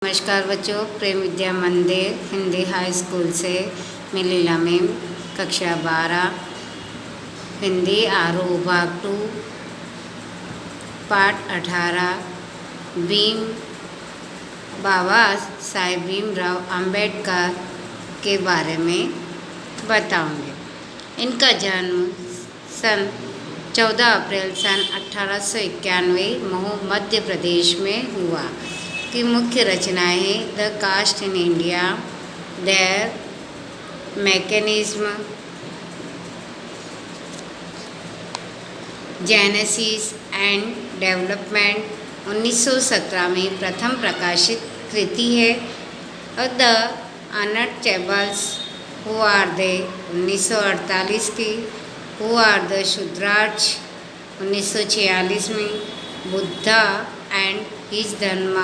नमस्कार बच्चों, प्रेम विद्या मंदिर हिंदी हाई स्कूल से मैं लीला मैम, कक्षा 12 हिंदी आरोह भाग 2 पाठ 18 बाबा साहेब भीमराव अंबेडकर के बारे में बताऊंगी। इनका जन्म सन 14 अप्रैल सन 1891 महू मध्य प्रदेश में हुआ। की मुख्य रचनाएं हैं the caste in India, their mechanism, genesis and development 1917 में प्रथम प्रकाशित कृति है, और the untouchables who are they 1948 की, हु आर द शूद्रार्च 1946 में, बुद्धा एंड हिज धर्म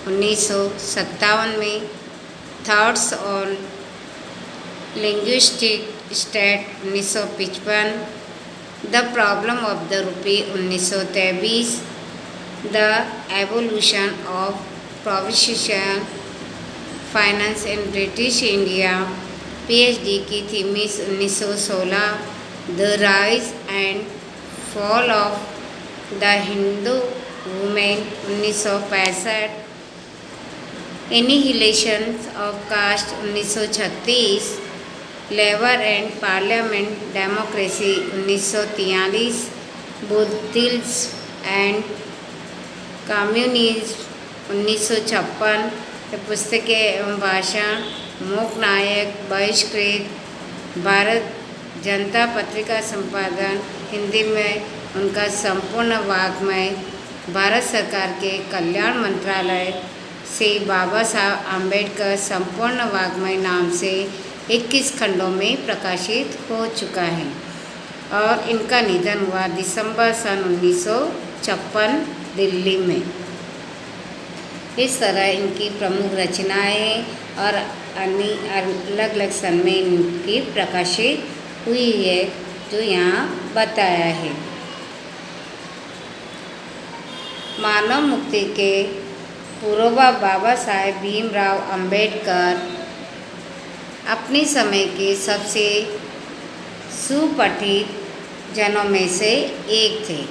1957 में, thoughts on linguistic state 1955, the problem of the rupee 1923, the evolution of provincial finance in British India PhD की थीमिस 1916, the rise and fall of the Hindu women 1965, annihilation of caste 1936, labour and parliament democracy 1943, Buddhism and communism 1956, पुस्तकें एवं भाषण मूक नायक बहिष्कृत, भारत जनता पत्रिका संपादन हिंदी में उनका संपूर्ण वाङ्मय भारत सरकार के कल्याण मंत्रालय से बाबा साहब आम्बेडकर संपूर्ण वाङ्मय नाम से 21 खंडों में प्रकाशित हो चुका है, और इनका निधन हुआ दिसंबर सन 1956 दिल्ली में। इस तरह इनकी प्रमुख रचनाएं और अन्य अलग अलग सन में इनकी प्रकाशित हुई है, जो यहाँ बताया है। मानव मुक्ति के पुरोबा बाबा साहेब भीमराव अंबेडकर अपने समय के सबसे सुपठित जनों में से एक थे।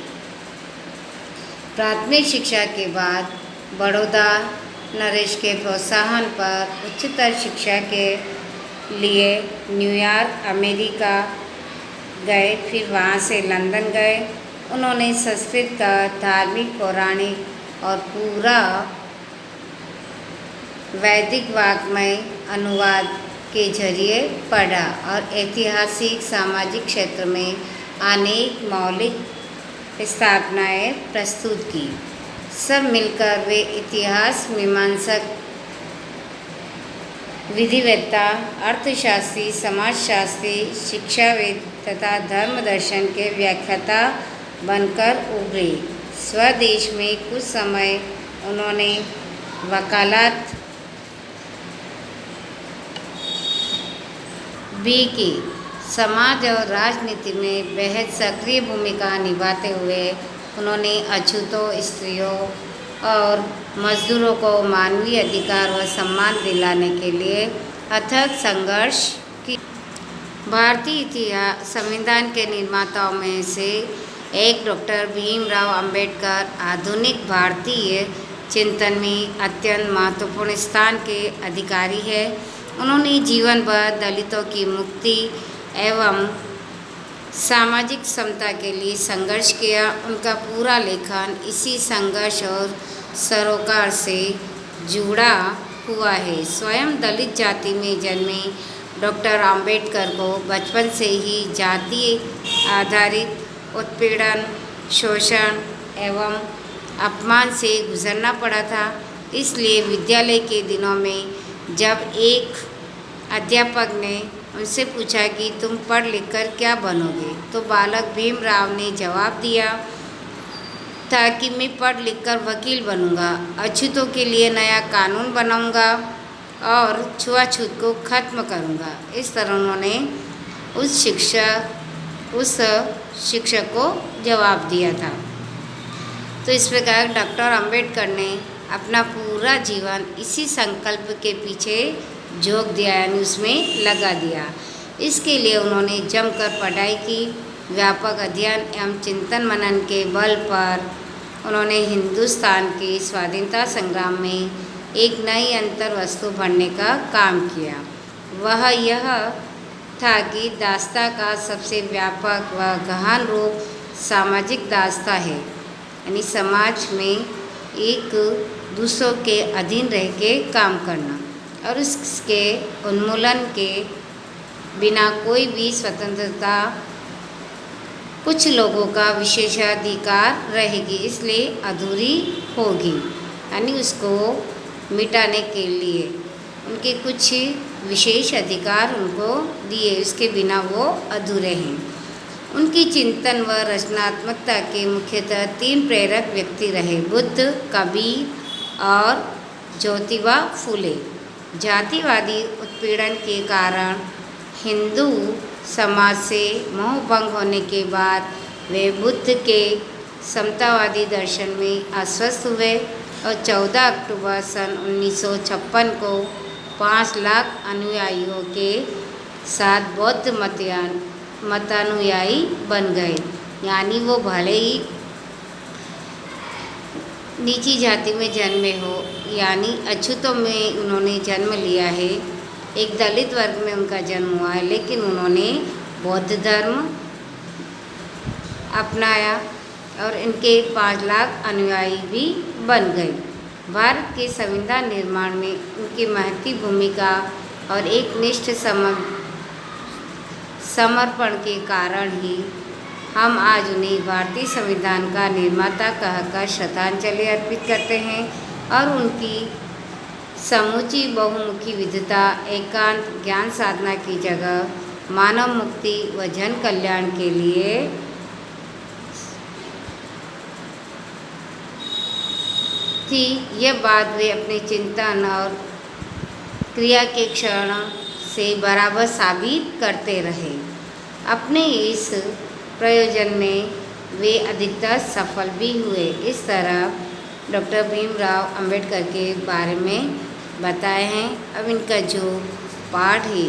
प्राथमिक शिक्षा के बाद बड़ौदा नरेश के प्रोत्साहन पर उच्चतर शिक्षा के लिए न्यूयॉर्क अमेरिका गए, फिर वहाँ से लंदन गए। उन्होंने संस्कृत का धार्मिक, पौराणिक और पूरा वैदिक वाङ्मय अनुवाद के जरिए पढ़ा, और ऐतिहासिक सामाजिक क्षेत्र में अनेक मौलिक स्थापनाएं प्रस्तुत की। सब मिलकर वे इतिहास मीमांसक, विधिवेत्ता, अर्थशास्त्री, समाजशास्त्री, शिक्षाविद तथा धर्म दर्शन के व्याख्याता बनकर उभरे। स्वदेश में कुछ समय उन्होंने वकालत भी की। समाज और राजनीति में बेहद सक्रिय भूमिका निभाते हुए उन्होंने अछूतों, स्त्रियों और मजदूरों को मानवीय अधिकार व सम्मान दिलाने के लिए अथक संघर्ष की। भारतीय इतिहास संविधान के निर्माताओं में से एक डॉक्टर भीमराव अंबेडकर आधुनिक भारतीय चिंतन में अत्यंत महत्वपूर्ण स्थान के अधिकारी है। उन्होंने जीवन भर दलितों की मुक्ति एवं सामाजिक समता के लिए संघर्ष किया। उनका पूरा लेखन इसी संघर्ष और सरोकार से जुड़ा हुआ है। स्वयं दलित जाति में जन्मे डॉक्टर अंबेडकर को बचपन से ही जाति आधारित उत्पीड़न, शोषण एवं अपमान से गुजरना पड़ा था। इसलिए विद्यालय के दिनों में जब एक अध्यापक ने उनसे पूछा कि तुम पढ़ लिख कर क्या बनोगे, तो बालक भीमराव ने जवाब दिया था कि मैं पढ़ लिख कर वकील बनूंगा, अछूतों के लिए नया कानून बनाऊंगा और छुआछूत को ख़त्म करूंगा। इस तरह उन्होंने उस शिक्षक को जवाब दिया था। तो इस प्रकार डॉक्टर अंबेडकर ने अपना पूरा जीवन इसी संकल्प के पीछे झोंक दिया, यानी उसमें लगा दिया। इसके लिए उन्होंने जमकर पढ़ाई की। व्यापक अध्ययन एवं चिंतन मनन के बल पर उन्होंने हिंदुस्तान के स्वाधीनता संग्राम में एक नई अंतर वस्तु भरने का काम किया। वह यह था कि दास्ता का सबसे व्यापक व गहन रूप सामाजिक दास्ता है, यानी समाज में एक दूसरों के अधीन रह के काम करना और उसके उन्मूलन के बिना कोई भी स्वतंत्रता कुछ लोगों का विशेषाधिकार रहेगी, इसलिए अधूरी होगी। यानी उसको मिटाने के लिए उनके कुछ विशेष अधिकार उनको दिए, उसके बिना वो अधूरे हैं। उनकी चिंतन व रचनात्मकता के मुख्यतः 3 प्रेरक व्यक्ति रहे, बुद्ध, कबीर और ज्योतिबा फूले। जातिवादी उत्पीड़न के कारण हिंदू समाज से मोह भंग होने के बाद वे बुद्ध के समतावादी दर्शन में आश्वस्त हुए और 14 अक्टूबर सन 1956 को 5 लाख अनुयायियों के साथ बौद्ध मतानुयायी बन गए। यानी वो भले ही नीची जाति में जन्मे हो, यानी अछूतों में उन्होंने जन्म लिया है, एक दलित वर्ग में उनका जन्म हुआ है, लेकिन उन्होंने बौद्ध धर्म अपनाया और इनके 5 लाख अनुयायी भी बन गए। भारत के संविधान निर्माण में उनकी महती भूमिका और एकनिष्ठ समर्पण के कारण ही हम आज उन्हें भारतीय संविधान का निर्माता कहकर श्रद्धांजलि अर्पित करते हैं और उनकी समूची बहुमुखी विद्वता, एकांत ज्ञान साधना की जगह मानव मुक्ति व जन कल्याण के लिए थी। यह बात वे अपने चिंतन और क्रिया के क्षण से बराबर साबित करते रहे। अपने इस प्रयोजन में वे अधिकतर सफल भी हुए। इस तरह डॉक्टर भीमराव अंबेडकर के बारे में बताए हैं। अब इनका जो पाठ है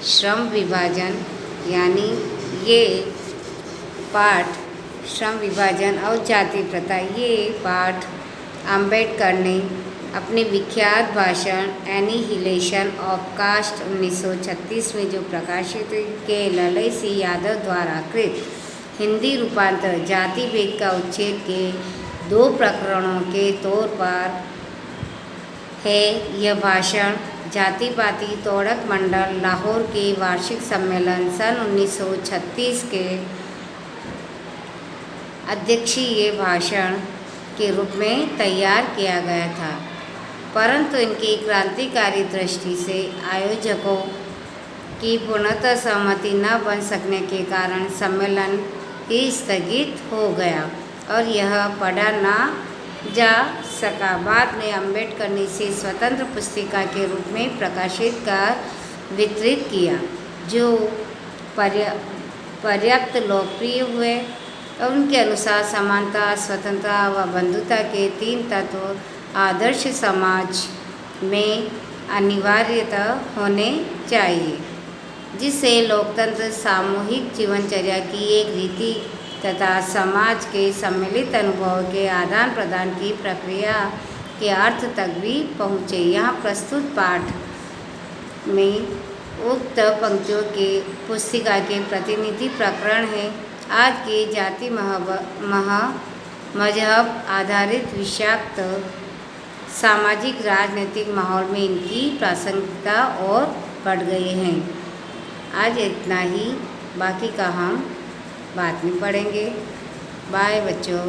श्रम विभाजन, यानी ये पाठ श्रम विभाजन और जाति प्रथा, ये पाठ अंबेडकर ने अपने विख्यात भाषण एनिहिलेशन ऑफ कास्ट 1936 में जो प्रकाशित के ललई सिंह यादव द्वारा कृत हिंदी रूपांतर जाति भेद का उच्छेद के 2 प्रकरणों के तौर पर है। यह भाषण जाति पाति तोड़क मंडल लाहौर के वार्षिक सम्मेलन सन 1936 के अध्यक्षीय भाषण के रूप में तैयार किया गया था, परंतु इनकी क्रांतिकारी दृष्टि से आयोजकों की पूर्णतः सहमति न बन सकने के कारण सम्मेलन ही स्थगित हो गया और यह पढ़ा न जा सका। बाद में अंबेडकर ने इसे स्वतंत्र पुस्तिका के रूप में प्रकाशित कर वितरित किया, जो पर्याप्त लोकप्रिय हुए और उनके अनुसार समानता, स्वतंत्रता व बंधुता के 3 तत्व आदर्श समाज में अनिवार्यतः होने चाहिए, जिससे लोकतंत्र सामूहिक जीवनचर्या की एक रीति तथा समाज के सम्मिलित अनुभव के आदान प्रदान की प्रक्रिया के अर्थ तक भी पहुँचे। यहाँ प्रस्तुत पाठ में उक्त पंक्तियों के पुस्तिका के प्रतिनिधि प्रकरण है। आज के जाति मजहब आधारित विषाक्त सामाजिक राजनीतिक माहौल में इनकी प्रासंगिकता और बढ़ गई है। आज इतना ही, बाकी का हम बाद में पढ़ेंगे। बाय बच्चों।